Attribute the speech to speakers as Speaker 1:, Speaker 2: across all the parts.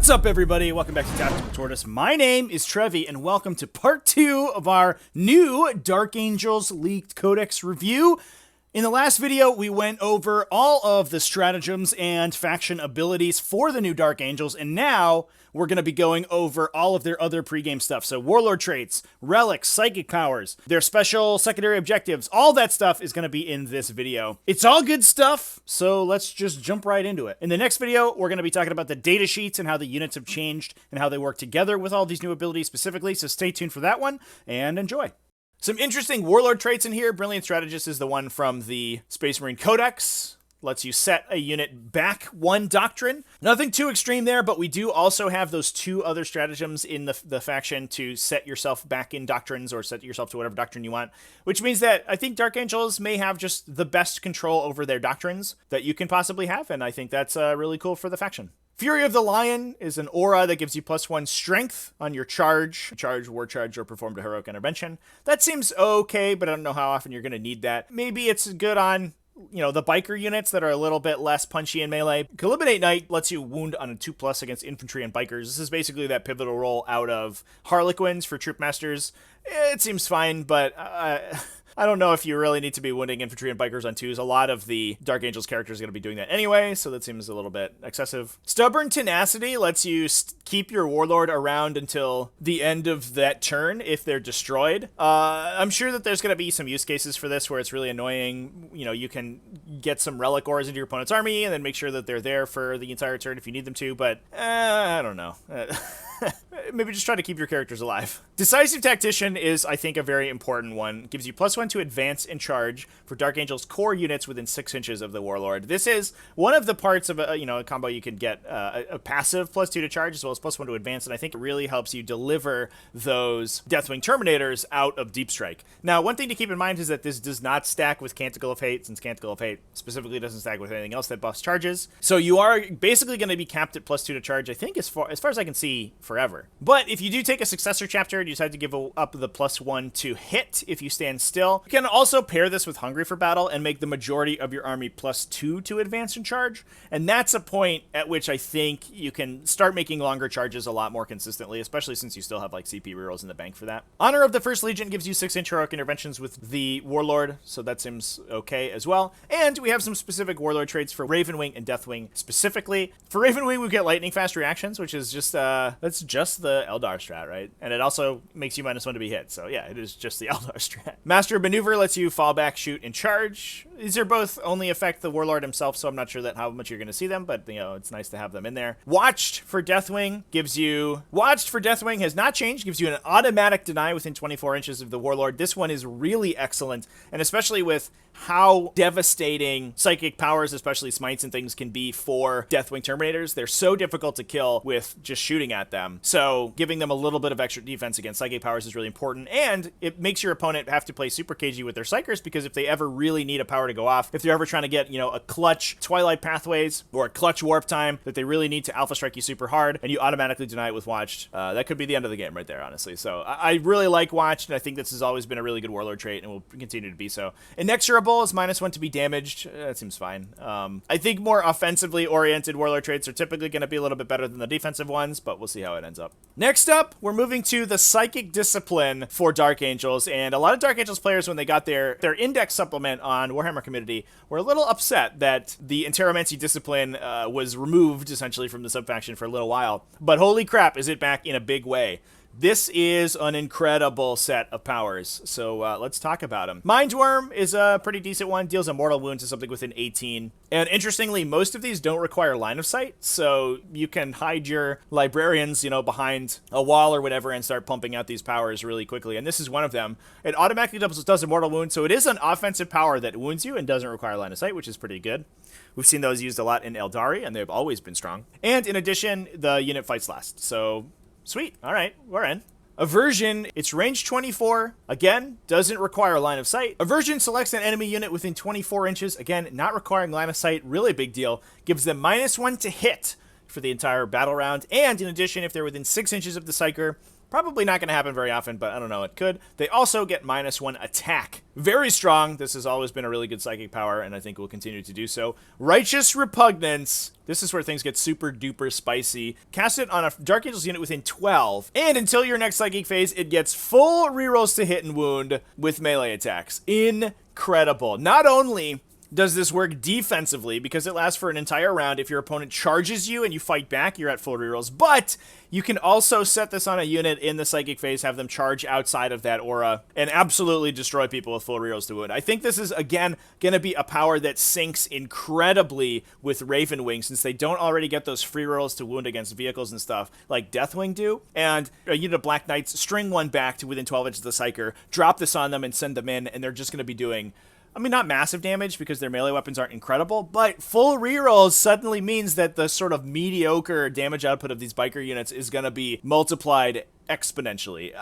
Speaker 1: What's up, everybody? Welcome back to Tactical Tortoise. My name is Trevi, and welcome to part 2 of our new Dark Angels Leaked Codex review. In the last video, we went over all of the stratagems and faction abilities for the new Dark Angels, and now we're going to be going over all of their other pregame stuff. So Warlord Traits, Relics, Psychic Powers, their special secondary objectives, all that stuff is going to be in this video. It's all good stuff, so let's just jump right into it. In the next video, we're going to be talking about the data sheets and how the units have changed and how they work together with all these new abilities specifically, so stay tuned for that one, and enjoy. Some interesting Warlord traits in here. Brilliant Strategist is the one from the Space Marine Codex. Lets you set a unit back one doctrine. Nothing too extreme there, but we do also have those two other stratagems in the faction to set yourself back in doctrines or set yourself to whatever doctrine you want, which means that I think Dark Angels may have just the best control over their doctrines that you can possibly have, and I think that's really cool for the faction. Fury of the Lion is an aura that gives you +1 strength on your charge, war charge, or performed a heroic intervention. That seems okay, but I don't know how often you're going to need that. Maybe it's good on, you know, the biker units that are a little bit less punchy in melee. Eliminate Knight lets you wound on a 2+ against infantry and bikers. This is basically that pivotal role out of Harlequins for troop masters. It seems fine, but I don't know if you really need to be wounding infantry and bikers on 2s. A lot of the Dark Angels characters are going to be doing that anyway, so that seems a little bit excessive. Stubborn Tenacity lets you keep your Warlord around until the end of that turn if they're destroyed. I'm sure that there's going to be some use cases for this where it's really annoying. You know, you can get some Relic Ores into your opponent's army and then make sure that they're there for the entire turn if you need them to, but I don't know. Maybe just try to keep your characters alive. Decisive Tactician is, I think, a very important one. Gives you +1 to advance and charge for Dark Angel's core units within 6 inches of the Warlord. This is one of the parts of a combo you can get a passive +2 to charge as well as +1 to advance, and I think it really helps you deliver those Deathwing Terminators out of Deep Strike. Now, one thing to keep in mind is that this does not stack with Canticle of Hate, since Canticle of Hate specifically doesn't stack with anything else that buffs charges. So you are basically going to be capped at +2 to charge, I think, as far as I can see, forever. But if you do take a successor chapter and you decide to give up the +1 to hit if you stand still, you can also pair this with Hungry for Battle and make the majority of your army +2 to advance and charge. And that's a point at which I think you can start making longer charges a lot more consistently, especially since you still have like CP rerolls in the bank for that. Honor of the First Legion gives you 6-inch heroic interventions with the Warlord, so that seems okay as well. And we have some specific Warlord traits for Ravenwing and Deathwing specifically. For Ravenwing, we get lightning fast reactions, which is just that's just the Eldar strat, right? And it also makes you -1 to be hit, so yeah, it is just the Eldar strat. Master of Maneuver lets you fall back, shoot, and charge. These are both only affect the Warlord himself, so I'm not sure that how much you're going to see them, but you know, it's nice to have them in there. Watched for Deathwing has not changed, gives you an automatic deny within 24 inches of the Warlord. This one is really excellent, and especially with how devastating psychic powers, especially smites and things, can be for Deathwing Terminators. They're so difficult to kill with just shooting at them. So giving them a little bit of extra defense against psychic powers is really important, and it makes your opponent have to play super cagey with their psychers, because if they ever really need a power to go off, if they're ever trying to get, you know, a clutch Twilight Pathways or a clutch Warp Time that they really need to alpha strike you super hard, and you automatically deny it with Watched, that could be the end of the game right there, honestly. So I really like Watched, and I think this has always been a really good Warlord trait and will continue to be so. Inexorable is -1 to be damaged. That seems fine. I think more offensively oriented Warlord traits are typically going to be a little bit better than the defensive ones, but we'll see how it ends up. Next up, we're moving to the Psychic Discipline for Dark Angels, and a lot of Dark Angels players, when they got their index supplement on Warhammer Community, were a little upset that the Enteromancy Discipline was removed, essentially, from the subfaction for a little while. But holy crap, is it back in a big way. This is an incredible set of powers, so let's talk about them. Mindworm is a pretty decent one, deals a mortal wound to something within 18. And interestingly, most of these don't require line of sight, so you can hide your librarians, you know, behind a wall or whatever and start pumping out these powers really quickly, and this is one of them. It automatically does a mortal wound, so it is an offensive power that wounds you and doesn't require line of sight, which is pretty good. We've seen those used a lot in Eldari, and they've always been strong. And in addition, the unit fights last, so sweet. All right, we're in. Aversion, it's range 24, again, doesn't require line of sight. Aversion selects an enemy unit within 24 inches, again, not requiring line of sight, really big deal. Gives them -1 to hit for the entire battle round, and in addition, if they're within 6 inches of the Psyker, Probably not going to happen very often, but I don't know, it could. They also get -1 attack. Very strong. This has always been a really good psychic power, and I think will continue to do so. Righteous Repugnance. This is where things get super duper spicy. Cast it on a Dark Angels unit within 12, and until your next psychic phase, it gets full rerolls to hit and wound with melee attacks. Incredible. Not only does this work defensively, because it lasts for an entire round. If your opponent charges you and you fight back, you're at full rerolls. But you can also set this on a unit in the psychic phase, have them charge outside of that aura, and absolutely destroy people with full rerolls to wound. I think this is, again, going to be a power that syncs incredibly with Ravenwing, since they don't already get those free rolls to wound against vehicles and stuff like Deathwing do. And a unit of Black Knights, string one back to within 12 inches of the Psyker, drop this on them and send them in, and they're just going to be doing, I mean, not massive damage because their melee weapons aren't incredible, but full rerolls suddenly means that the sort of mediocre damage output of these biker units is going to be multiplied exponentially.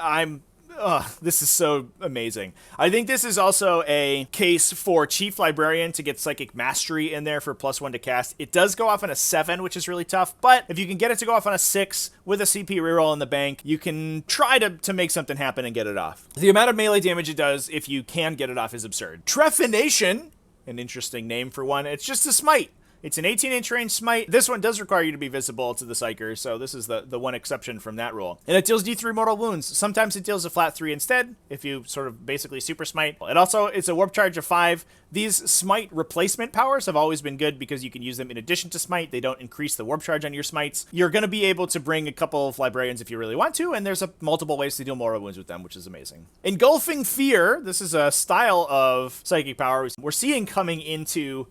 Speaker 1: This is so amazing. I think this is also a case for Chief Librarian to get Psychic Mastery in there for +1 to cast. It does go off on a 7, which is really tough, but if you can get it to go off on a 6 with a CP reroll in the bank, you can try to make something happen and get it off. The amount of melee damage it does, if you can get it off, is absurd. Trephination, an interesting name for one. It's just a smite. It's an 18-inch range smite. This one does require you to be visible to the Psyker, so this is the one exception from that rule. And it deals D3 mortal wounds. Sometimes it deals a flat 3 instead, if you sort of basically super smite. It also, it's a warp charge of 5. These smite replacement powers have always been good because you can use them in addition to smite. They don't increase the warp charge on your smites. You're going to be able to bring a couple of librarians if you really want to, and there's multiple ways to deal mortal wounds with them, which is amazing. Engulfing Fear. This is a style of psychic power we're seeing come into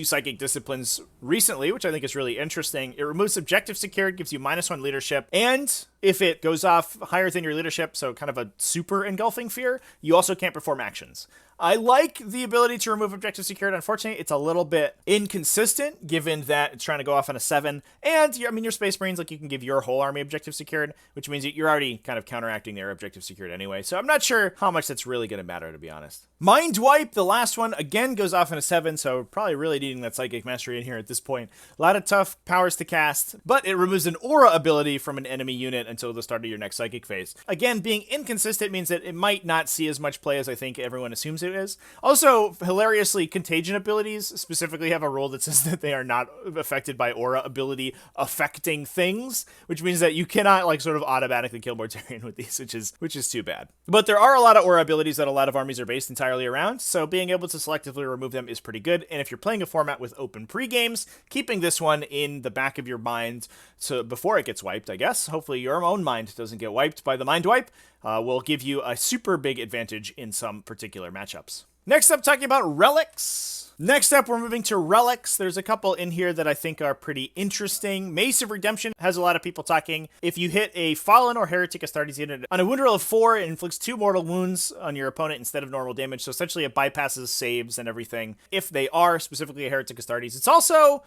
Speaker 1: psychic disciplines recently, which I think is really interesting. It removes objective secured, gives you -1 leadership, and if it goes off higher than your leadership, so kind of a super engulfing fear, you also can't perform actions. I like the ability to remove objective secured. Unfortunately, it's a little bit inconsistent given that it's trying to go off on a 7. And, I mean, your Space Marines, like, you can give your whole army objective secured, which means you're already kind of counteracting their objective secured anyway. So I'm not sure how much that's really going to matter, to be honest. Mind Wipe, the last one, again, goes off on a 7, so probably really needing that Psychic Mastery in here at this point. A lot of tough powers to cast, but it removes an aura ability from an enemy unit until the start of your next Psychic phase. Again, being inconsistent means that it might not see as much play as I think everyone assumes it is. Also, hilariously, contagion abilities specifically have a rule that says that they are not affected by aura ability affecting things, which means that you cannot, like, sort of automatically kill Mortarion with these, which is too bad. But there are a lot of aura abilities that a lot of armies are based entirely around, so being able to selectively remove them is pretty good. And if you're playing a format with open pre-games, keeping this one in the back of your mind so before it gets wiped, I guess, hopefully your own mind doesn't get wiped by the mind wipe, will give you a super big advantage in some particular matchups. Next up, talking about Relics. Next up, we're moving to Relics. There's a couple in here that I think are pretty interesting. Mace of Redemption has a lot of people talking. If you hit a Fallen or Heretic Astartes unit on a wound roll of 4, it inflicts 2 mortal wounds on your opponent instead of normal damage. So essentially it bypasses saves and everything if they are specifically a Heretic Astartes. It's also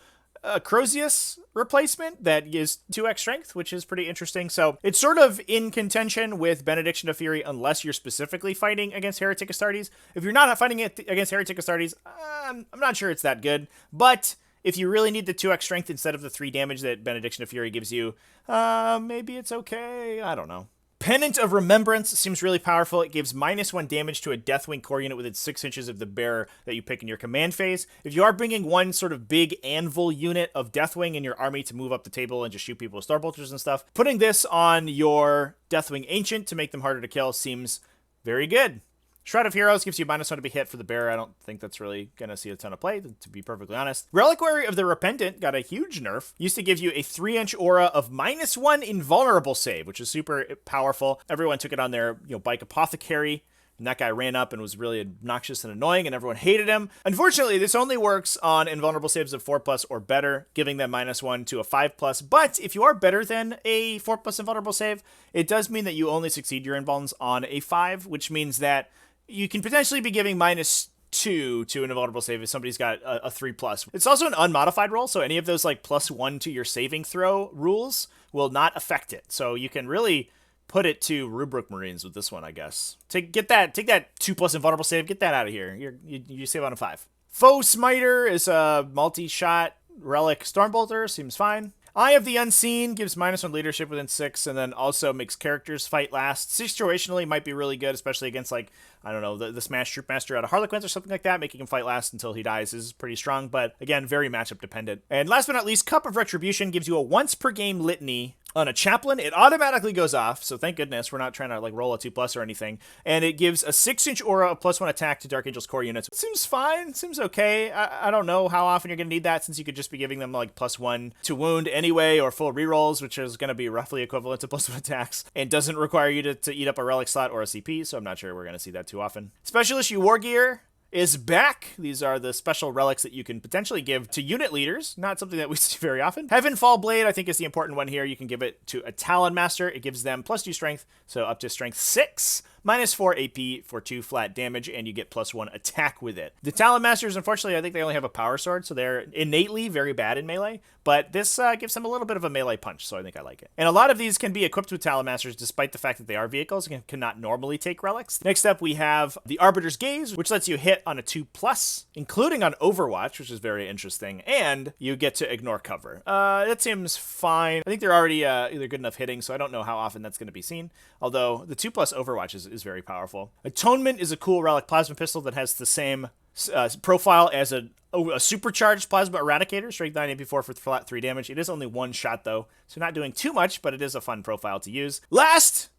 Speaker 1: a Crozius replacement that is 2x strength, which is pretty interesting. So it's sort of in contention with Benediction of Fury unless you're specifically fighting against Heretic Astartes. If you're not fighting it against Heretic Astartes, I'm not sure it's that good. But if you really need the 2x strength instead of the 3 damage that Benediction of Fury gives you, maybe it's okay. I don't know. Pennant of Remembrance seems really powerful. It gives -1 damage to a Deathwing core unit within 6 inches of the bearer that you pick in your command phase. If you are bringing one sort of big anvil unit of Deathwing in your army to move up the table and just shoot people with Starbolters and stuff, putting this on your Deathwing Ancient to make them harder to kill seems very good. Shroud of Heroes gives you -1 to be hit for the bearer. I don't think that's really going to see a ton of play, to be perfectly honest. Reliquary of the Repentant got a huge nerf. Used to give you a 3-inch aura of -1 invulnerable save, which is super powerful. Everyone took it on their bike apothecary, and that guy ran up and was really obnoxious and annoying, and everyone hated him. Unfortunately, this only works on invulnerable saves of 4+ or better, giving them -1 to a 5+. But if you are better than a 4+ invulnerable save, it does mean that you only succeed your invulns on a 5, which means that you can potentially be giving -2 to an invulnerable save if somebody's got a 3+. It's also an unmodified roll, so any of those like +1 to your saving throw rules will not affect it. So you can really put it to Rubric Marines with this one, I guess. Take that 2+ invulnerable save, get that out of here. You save on a 5. Foe Smiter is a multi-shot relic Stormbolter, seems fine. Eye of the Unseen gives -1 leadership within 6, and then also makes characters fight last. Situationally might be really good, especially against, like, I don't know, the Smash Troop Master out of Harlequins or something like that. Making him fight last until he dies is pretty strong, but again, very matchup dependent. And last but not least, Cup of Retribution gives you a once per game litany on a chaplain. It automatically goes off, so thank goodness we're not trying to like roll a 2+ or anything. And it gives a 6-inch aura of +1 attack to Dark Angels core units. It seems fine, seems okay. I don't know how often you're going to need that, since you could just be giving them like +1 to wound anyway, or full rerolls, which is going to be roughly equivalent to +1 attacks, and doesn't require you to eat up a relic slot or a CP, so I'm not sure we're going to see that too often. Special issue Wargear is back. These are the special relics that you can potentially give to unit leaders. Not something that we see very often. Heavenfall Blade, I think, is the important one here. You can give it to a Talon Master. It gives them +2 strength, so up to strength 6, -4 AP for 2 flat damage, and you get +1 attack with it. The Talon Masters, unfortunately, I think they only have a power sword, so they're innately very bad in melee, but this gives them a little bit of a melee punch, so I think I like it. And a lot of these can be equipped with Talon Masters, despite the fact that they are vehicles and cannot normally take relics. Next up, we have the Arbiter's Gaze, which lets you hit on a 2+, including on Overwatch, which is very interesting, and you get to ignore cover. That seems fine. I think they're already either good enough hitting, so I don't know how often that's going to be seen, although the 2+ Overwatch is very powerful. Atonement is a cool relic plasma pistol that has the same profile as a supercharged plasma eradicator, strength 9 AP4 for flat 3 damage. It is only 1 shot though, so not doing too much, but it is a fun profile to use. Last,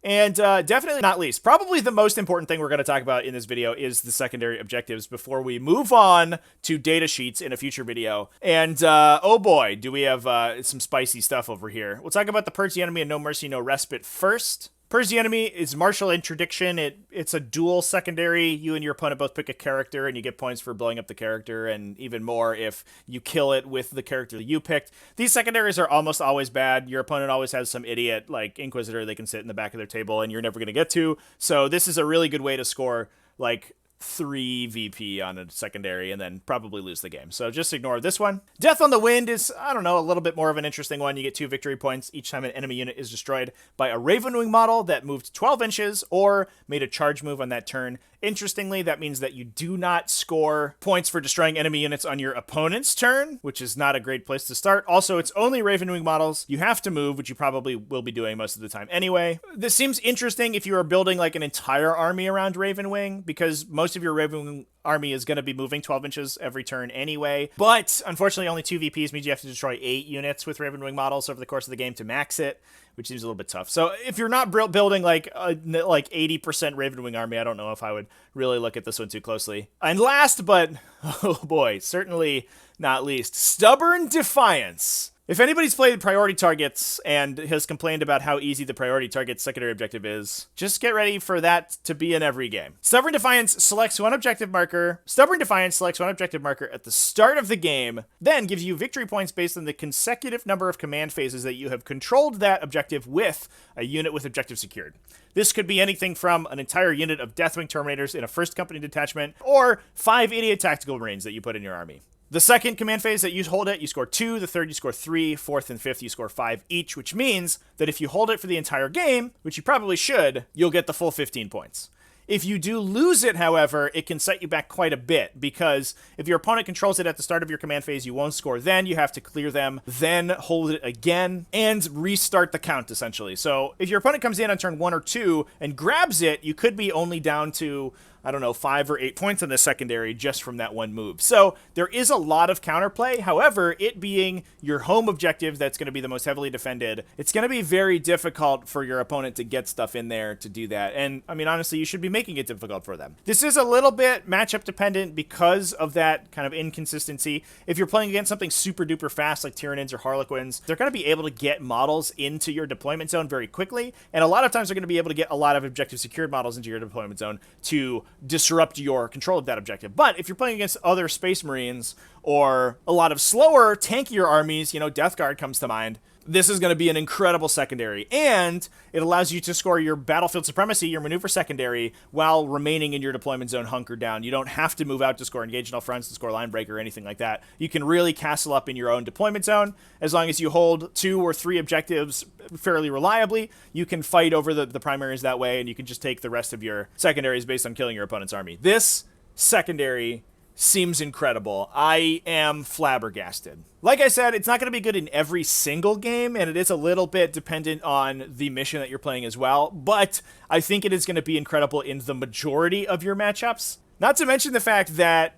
Speaker 1: and definitely not least, probably the most important thing we're going to talk about in this video is the secondary objectives before we move on to data sheets in a future video. And oh boy, do we have some spicy stuff over here. We'll talk about the Purge the Enemy and No Mercy, No Respite first. Purge the Enemy is martial interdiction. It's a dual secondary. You and your opponent both pick a character, and you get points for blowing up the character, and even more if you kill it with the character that you picked. These secondaries are almost always bad. Your opponent always has some idiot, like Inquisitor, they can sit in the back of their table, and you're never going to get to. So this is a really good way to score, like, 3 VP on a secondary and then probably lose the game. So just ignore this one. Death on the Wind is, I don't know, a little bit more of an interesting one. You get 2 victory points each time an enemy unit is destroyed by a Ravenwing model that moved 12 inches or made a charge move on that turn. Interestingly, that means that you do not score points for destroying enemy units on your opponent's turn, which is not a great place to start. Also, it's only Ravenwing models. You have to move, which you probably will be doing most of the time anyway. This seems interesting if you are building like an entire army around Ravenwing, because most of your Ravenwing army is going to be moving 12 inches every turn anyway. But unfortunately, only 2 VPs means you have to destroy 8 units with Ravenwing models over the course of the game to max it, which seems a little bit tough. So if you're not building like a 80% Ravenwing army, I don't know if I would really look at this one too closely. And last, but oh boy, certainly not least, Stubborn Defiance. If anybody's played Priority Targets and has complained about how easy the Priority Target's secondary objective is, just get ready for that to be in every game. Stubborn Defiance selects one objective marker. Stubborn Defiance selects one objective marker at the start of the game, then gives you victory points based on the consecutive number of command phases that you have controlled that objective with a unit with objective secured. This could be anything from an entire unit of Deathwing Terminators in a 1st Company detachment, or 5 Idiot Tactical Marines that you put in your army. The second command phase that you hold it, you score 2. The third, you score 3. Fourth and fifth, you score 5 each, which means that if you hold it for the entire game, which you probably should, you'll get the full 15 points. If you do lose it, however, it can set you back quite a bit, because if your opponent controls it at the start of your command phase, you won't score then. You have to clear them, then hold it again, and restart the count, essentially. So if your opponent comes in on turn 1 or 2 and grabs it, you could be only down to, I don't know, 5 or 8 points on the secondary just from that one move. So there is a lot of counterplay. However, it being your home objective that's going to be the most heavily defended, it's going to be very difficult for your opponent to get stuff in there to do that. And I mean, honestly, you should be making it difficult for them. This is a little bit matchup dependent because of that kind of inconsistency. If you're playing against something super duper fast like Tyranids or Harlequins, they're going to be able to get models into your deployment zone very quickly. And a lot of times they're going to be able to get a lot of objective secured models into your deployment zone to disrupt your control of that objective. But if you're playing against other Space Marines or a lot of slower, tankier armies, you know, Death Guard comes to mind, this is going to be an incredible secondary, and it allows you to score your battlefield supremacy, your maneuver secondary, while remaining in your deployment zone hunkered down. You don't have to move out to score engage in all fronts, to score line break, or anything like that. You can really castle up in your own deployment zone. As long as you hold 2 or 3 objectives fairly reliably, you can fight over the primaries that way, and you can just take the rest of your secondaries based on killing your opponent's army. This secondary seems incredible. I am flabbergasted. Like I said, it's not going to be good in every single game, and it is a little bit dependent on the mission that you're playing as well, but I think it is going to be incredible in the majority of your matchups. Not to mention the fact that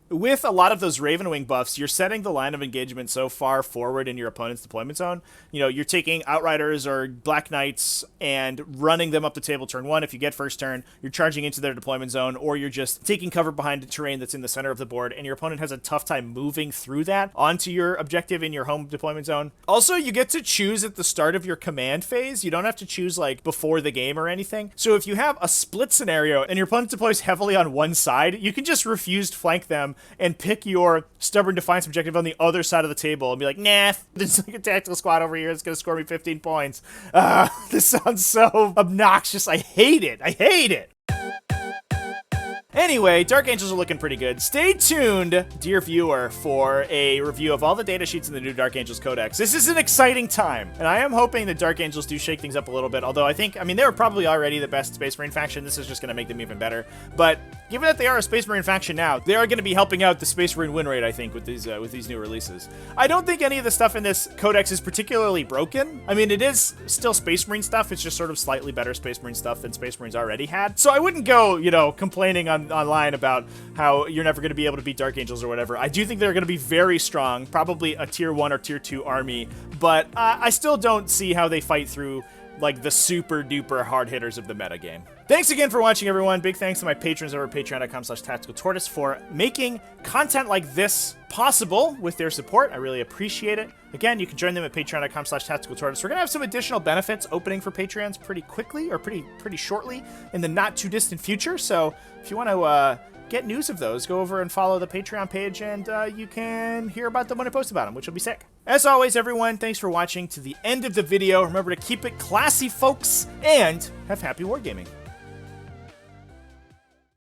Speaker 1: with a lot of those Ravenwing buffs, you're setting the line of engagement so far forward in your opponent's deployment zone. You know, you're taking Outriders or Black Knights and running them up the table turn 1. If you get first turn, you're charging into their deployment zone, or you're just taking cover behind the terrain that's in the center of the board, and your opponent has a tough time moving through that onto your objective in your home deployment zone. Also, you get to choose at the start of your command phase. You don't have to choose, like, before the game or anything. So if you have a split scenario and your opponent deploys heavily on one side, you can just refuse to flank them and pick your Stubborn Defiance objective on the other side of the table and be like, nah, there's like a tactical squad over here that's going to score me 15 points. This sounds so obnoxious. I hate it. I hate it. Anyway, Dark Angels are looking pretty good. Stay tuned, dear viewer, for a review of all the data sheets in the new Dark Angels Codex. This is an exciting time, and I am hoping that Dark Angels do shake things up a little bit, although I mean, they were probably already the best Space Marine faction. This is just going to make them even better. But given that they are a Space Marine faction now, they are going to be helping out the Space Marine win rate, I think, with these new releases. I don't think any of the stuff in this Codex is particularly broken. I mean, it is still Space Marine stuff. It's just sort of slightly better Space Marine stuff than Space Marines already had. So I wouldn't go, you know, complaining online about how you're never going to be able to beat Dark Angels or whatever. I do think they're going to be very strong, probably a tier 1 or tier 2 army, but I still don't see how they fight through like the super duper hard hitters of the meta game. Thanks again for watching, everyone. Big thanks to my patrons over at patreon.com/tacticaltortoise for making content like this possible with their support. I really appreciate it. Again, you can join them at patreon.com/tacticaltortoise. We're gonna have some additional benefits opening for Patreons pretty quickly, or pretty shortly in the not too distant future. So if you want to get news of those, go over and follow the Patreon page, and you can hear about them when I post about them, which will be sick. As always, everyone, thanks for watching to the end of the video. Remember to keep it classy, folks, and have happy wargaming.